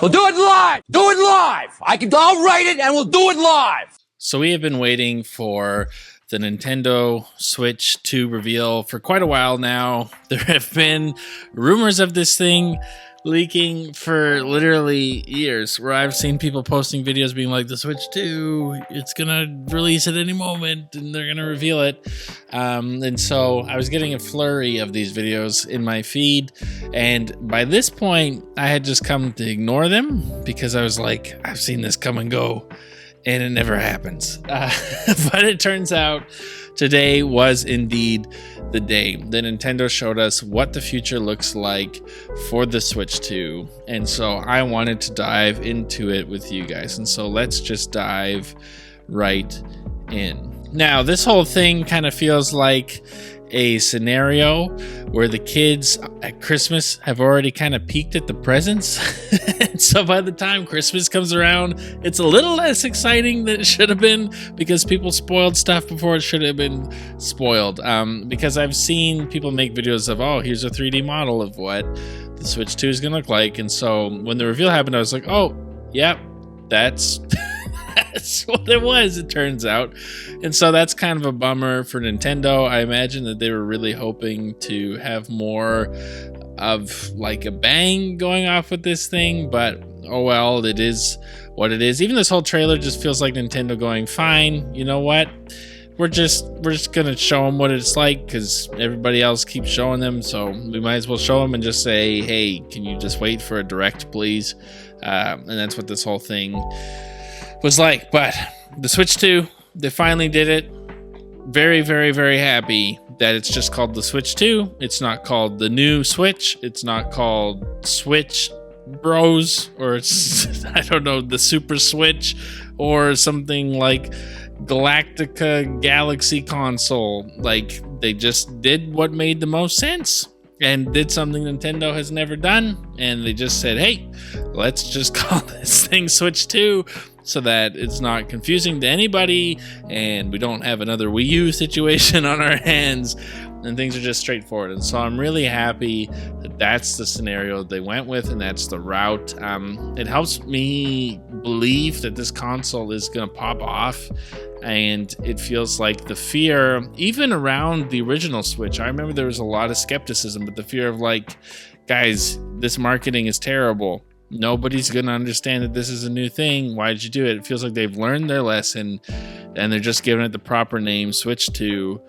We'll do it live. Do it live. I'll write it and we'll do it live. So we have been waiting for the Nintendo Switch 2 reveal for quite a while now. There have been rumors of this thing leaking for literally years, where I've seen people posting videos being like, the Switch 2, it's gonna release at any moment and they're gonna reveal it. And so I was getting a flurry of these videos in my feed, and by this point I had just come to ignore them because I was like, I've seen this come and go and it never happens. But it turns out today was indeed the day that Nintendo showed us what the future looks like for the Switch 2. And so I wanted to dive into it with you guys. And so let's just dive right in. Now, this whole thing kind of feels like a scenario where the kids at Christmas have already kind of peeked at the presents. And so by the time Christmas comes around, it's a little less exciting than it should have been because people spoiled stuff before it should have been spoiled. Because I've seen people make videos of, oh, here's a 3D model of what the Switch 2 is going to look like. And so when the reveal happened, I was like, oh, yep, that's... That's what it was, it turns out. And so that's kind of a bummer for Nintendo. I imagine that they were really hoping to have more of like a bang going off with this thing, but oh well, it is what it is. Even this whole trailer just feels like Nintendo going, fine, you know what? We're just gonna show them what it's like because everybody else keeps showing them, so we might as well show them and just say, hey, can you just wait for a direct, please? And that's what this whole thing was like. But the Switch 2, they finally did it. Very, very, very happy that it's just called the Switch 2. It's not called the new Switch. It's not called Switch Bros, or it's, I don't know, the Super Switch, or something like Galactica Galaxy Console. Like, they just did what made the most sense and did something Nintendo has never done. And they just said, hey, let's just call this thing Switch 2 so that it's not confusing to anybody and we don't have another Wii U situation on our hands and things are just straightforward. And so I'm really happy that that's the scenario they went with and that's the route. It helps me believe that this console is going to pop off. And it feels like the fear, even around the original Switch, I remember there was a lot of skepticism, but the fear of like, guys, this marketing is terrible. Nobody's going to understand that this is a new thing. Why did you do it? It feels like they've learned their lesson and they're just giving it the proper name, Switch 2,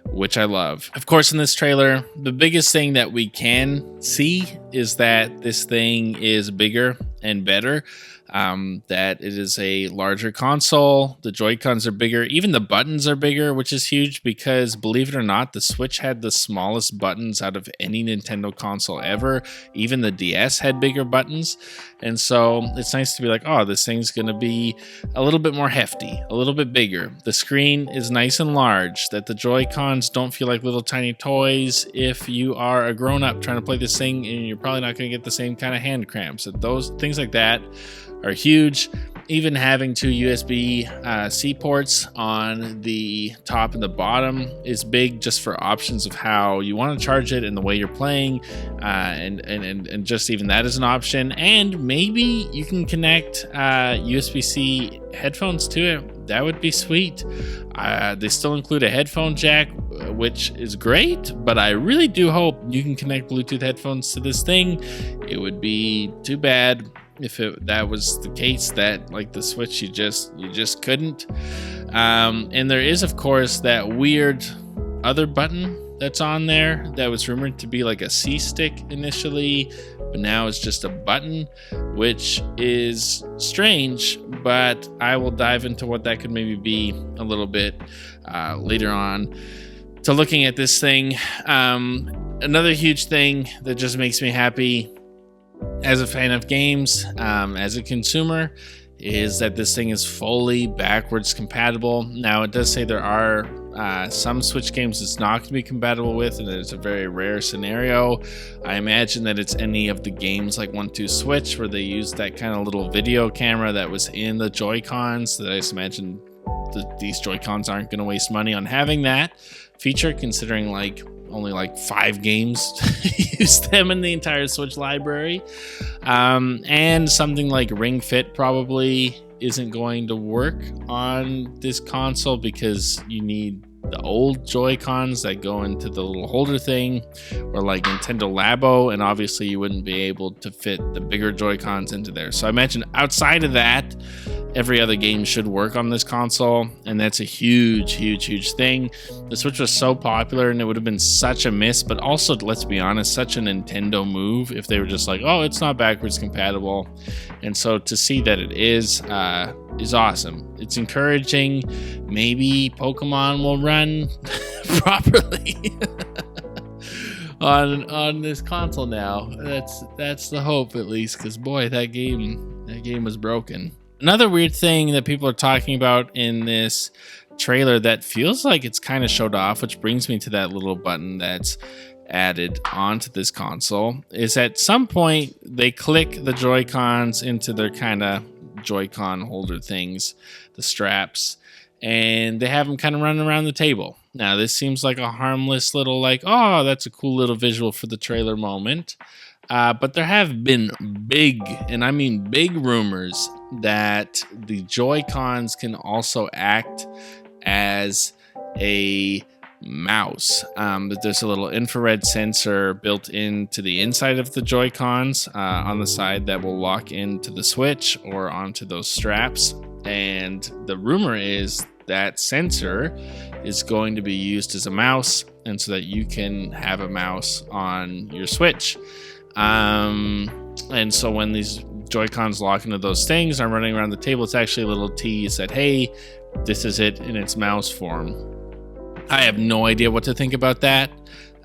which I love. Of course, in this trailer, the biggest thing that we can see is that this thing is bigger and better. That it is a larger console. The Joy-Cons are bigger. Even the buttons are bigger, which is huge because, believe it or not, the Switch had the smallest buttons out of any Nintendo console ever. Even the DS had bigger buttons. And so it's nice to be like, oh, this thing's going to be a little bit more hefty, a little bit bigger. The screen is nice and large, that the Joy-Cons don't feel like little tiny toys if you are a grown-up trying to play this thing and you're probably not going to get the same kind of hand cramps. So those things like that are huge. Even having two USB-C ports on the top and the bottom is big, just for options of how you want to charge it and the way you're playing, and just even that is an option. And maybe you can connect USB-C headphones to it. That would be sweet. They still include a headphone jack, which is great, but I really do hope you can connect Bluetooth headphones to this thing. It would be too bad if that was the case, that like the Switch you just couldn't. And there is, of course, that weird other button that's on there that was rumored to be like a C stick initially, but now it's just a button, which is strange, but I will dive into what that could maybe be a little bit later on. To looking at this thing, another huge thing that just makes me happy as a fan of games, as a consumer, is that this thing is fully backwards compatible. Now, it does say there are some Switch games it's not going to be compatible with, and it's a very rare scenario. I imagine that it's any of the games like 1-2 Switch where they use that kind of little video camera that was in the Joy-Cons, that I just imagine that these Joy-Cons aren't going to waste money on having that feature, considering like only like 5 games use them in the entire Switch library. And something like Ring Fit probably isn't going to work on this console because you need the old Joy-Cons that go into the little holder thing, or like Nintendo Labo, and obviously you wouldn't be able to fit the bigger Joy-Cons into there. So I mentioned outside of that, every other game should work on this console, and that's a huge thing. The Switch was so popular, and it would have been such a miss, but also, let's be honest, such a Nintendo move if they were just like, oh, it's not backwards compatible. And so to see that it is awesome. It's encouraging. Maybe Pokemon will run properly on this console now. That's the hope, at least, because boy, that game was broken. Another weird thing that people are talking about in this trailer that feels like it's kind of showed off, which brings me to that little button that's added onto this console, is at some point they click the Joy-Cons into their kind of Joy-Con holder things, the straps, and they have them kind of running around the table. Now, this seems like a harmless little, like, oh, that's a cool little visual for the trailer moment. But there have been big, and I mean big, rumors that the Joy-Cons can also act as a mouse. That there's a little infrared sensor built into the inside of the Joy-Cons on the side that will lock into the Switch or onto those straps. And the rumor is that sensor is going to be used as a mouse, and so that you can have a mouse on your Switch. And so when these Joy-Cons lock into those things, I'm running around the table, it's actually a little tease that, hey, this is it in its mouse form. I have no idea what to think about that.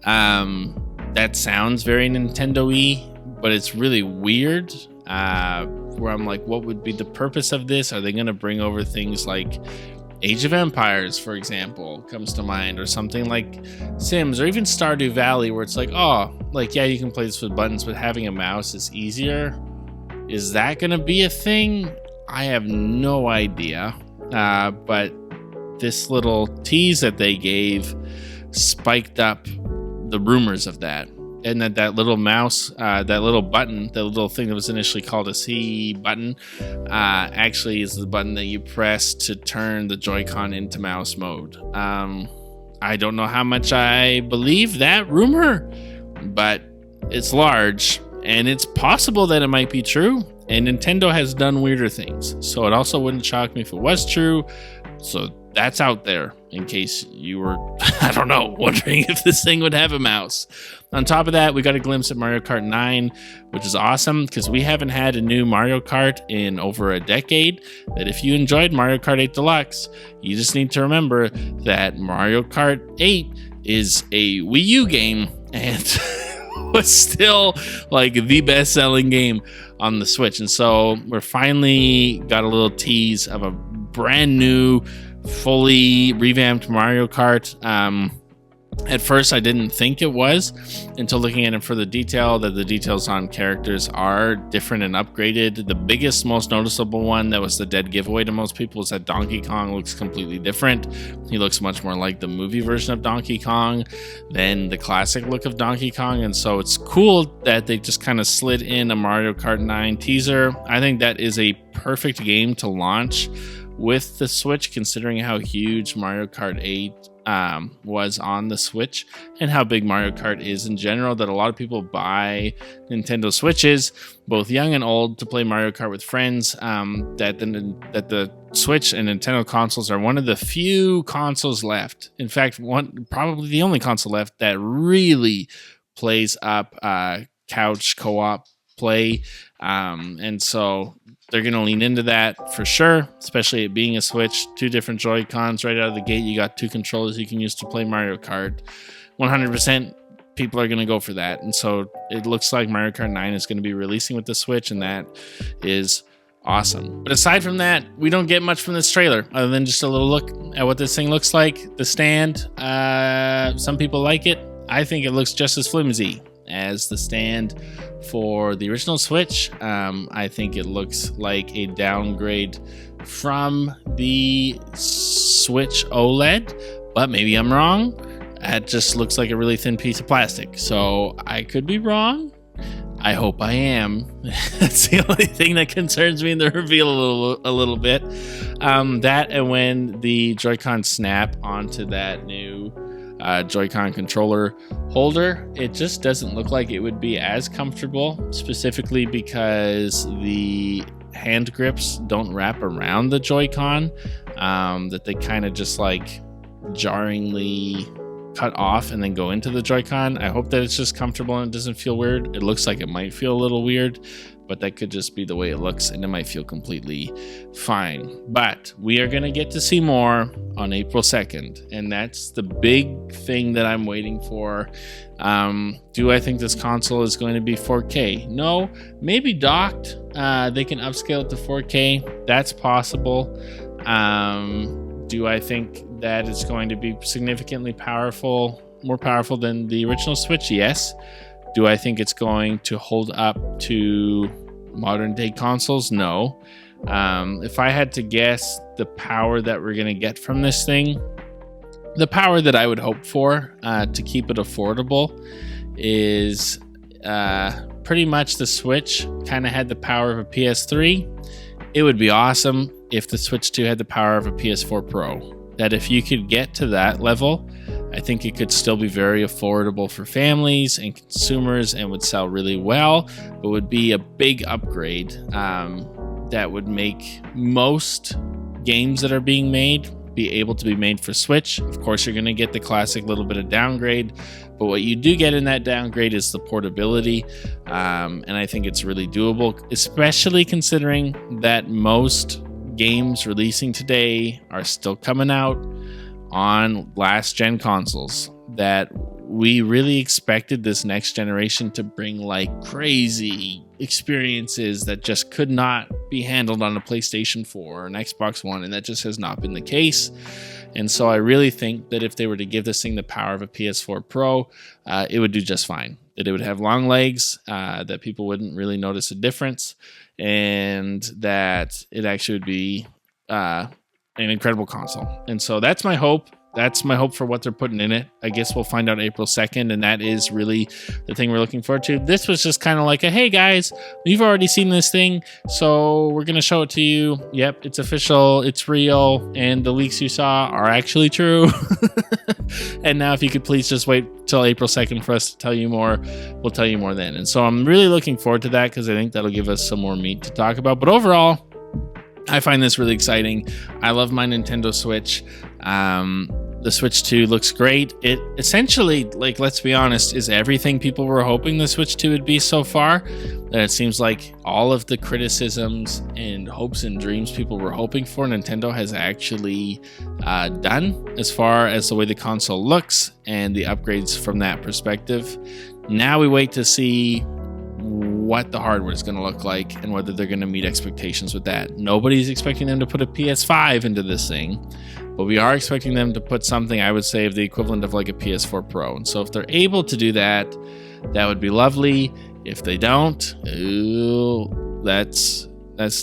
That sounds very Nintendo-y, but it's really weird. Where I'm like, what would be the purpose of this? Are they going to bring over things like Age of Empires, for example, comes to mind, or something like Sims, or even Stardew Valley, where it's like, oh, like, yeah, you can play this with buttons, but having a mouse is easier. Is that going to be a thing? I have no idea. But this little tease that they gave spiked up the rumors of that. And that little mouse, that little button, the little thing that was initially called a C button, actually is the button that you press to turn the Joy-Con into mouse mode. I don't know how much I believe that rumor, but it's large, and it's possible that it might be true. And Nintendo has done weirder things, so it also wouldn't shock me if it was true. So that's out there in case you were, I don't know, wondering if this thing would have a mouse. On top of that, we got a glimpse at Mario Kart 9, which is awesome because we haven't had a new Mario Kart in over a decade. That if you enjoyed Mario Kart 8 Deluxe, you just need to remember that Mario Kart 8 is a Wii U game and was still like the best-selling game on the Switch. And so we're finally got a little tease of a brand new, fully revamped Mario Kart. At first, I didn't think it was until looking at it for the detail, that the details on characters are different and upgraded. The biggest, most noticeable one that was the dead giveaway to most people is that Donkey Kong looks completely different. He looks much more like the movie version of Donkey Kong than the classic look of Donkey Kong. And so it's cool that they just kind of slid in a Mario Kart 9 teaser. I think that is a perfect game to launch with the Switch, considering how huge Mario Kart 8 was on the Switch and how big Mario Kart is in general, that a lot of people buy Nintendo Switches, both young and old, to play Mario Kart with friends. That the Switch and Nintendo consoles are one of the few consoles left. In fact, probably the only console left that really plays up couch co-op play. And so they're going to lean into that for sure, especially it being a Switch, 2 different Joy-Cons right out of the gate. You got 2 controllers you can use to play Mario Kart. 100% people are going to go for that. And so it looks like Mario Kart 9 is going to be releasing with the Switch, and that is awesome. But aside from that, we don't get much from this trailer other than just a little look at what this thing looks like. The stand, some people like it. I think it looks just as flimsy as the stand for the original Switch. I think it looks like a downgrade from the Switch OLED, but maybe I'm wrong. It just looks like a really thin piece of plastic. So I could be wrong. I hope I am. That's the only thing that concerns me in the reveal a little bit. That and when the Joy-Con snap onto that new Joy-Con controller holder, it just doesn't look like it would be as comfortable, specifically because the hand grips don't wrap around the Joy-Con, that they kind of just like jarringly cut off and then go into the Joy-Con. I hope that it's just comfortable and it doesn't feel weird. It looks like it might feel a little weird, but that could just be the way it looks, and it might feel completely fine. But we are going to get to see more on April 2nd, and that's the big thing that I'm waiting for. Do I think this console is going to be 4K? No. Maybe docked. They can upscale it to 4K. That's possible. Do I think that it's going to be significantly more powerful than the original Switch? Yes. Do I think it's going to hold up to modern day consoles? No. If I had to guess the power that we're going to get from this thing, the power that I would hope for to keep it affordable is pretty much the Switch kind of had the power of a PS3. It would be awesome if the Switch 2 had the power of a PS4 Pro. That if you could get to that level, I think it could still be very affordable for families and consumers and would sell really well, but would be a big upgrade that would make most games that are being made be able to be made for Switch. Of course, you're going to get the classic little bit of downgrade, but what you do get in that downgrade is the portability, and I think it's really doable, especially considering that most games releasing today are still coming out on last gen consoles, that we really expected this next generation to bring like crazy experiences that just could not be handled on a PlayStation 4 or an Xbox One, and that just has not been the case. And so I really think that if they were to give this thing the power of a PS4 Pro, it would do just fine. That it would have long legs, that people wouldn't really notice a difference, and that it actually would be an incredible console. And so that's my hope. That's my hope for what they're putting in it. I guess we'll find out April 2nd, and that is really the thing we're looking forward to. This was just kind of like a, hey guys, we've already seen this thing, so we're going to show it to you. Yep, it's official, it's real, and the leaks you saw are actually true. And now if you could please just wait till April 2nd for us to tell you more, we'll tell you more then. And so I'm really looking forward to that, because I think that'll give us some more meat to talk about. But overall, I find this really exciting. I love my Nintendo Switch. The Switch 2 looks great. It essentially, like, let's be honest, is everything people were hoping the Switch 2 would be so far. That it seems like all of the criticisms and hopes and dreams people were hoping for, Nintendo has actually done, as far as the way the console looks and the upgrades from that perspective. Now we wait to see what the hardware is going to look like and whether they're going to meet expectations with that. Nobody's expecting them to put a PS5 into this thing, but we are expecting them to put something, I would say, of the equivalent of like a PS4 Pro. And so if they're able to do that, that would be lovely. If they don't, that's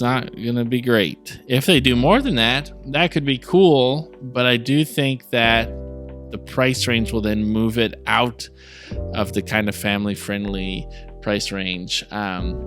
not going to be great. If they do more than that, that could be cool, but I do think that the price range will then move it out of the kind of family-friendly price range,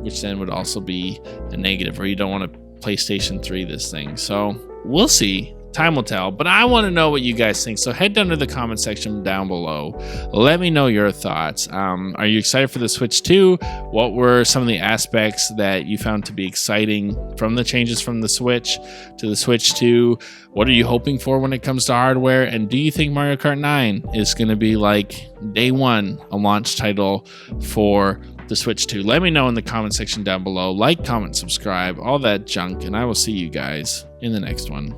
which then would also be a negative, or you don't want to PlayStation 3 this thing. So we'll see. Time will tell, but I want to know what you guys think. So head down to the comment section down below. Let me know your thoughts. Are you excited for the Switch 2? What were some of the aspects that you found to be exciting from the changes from the Switch to the Switch 2? What are you hoping for when it comes to hardware? And do you think Mario Kart 9 is going to be like day one, a launch title for the Switch 2? Let me know in the comment section down below. Like, comment, subscribe, all that junk, and I will see you guys in the next one.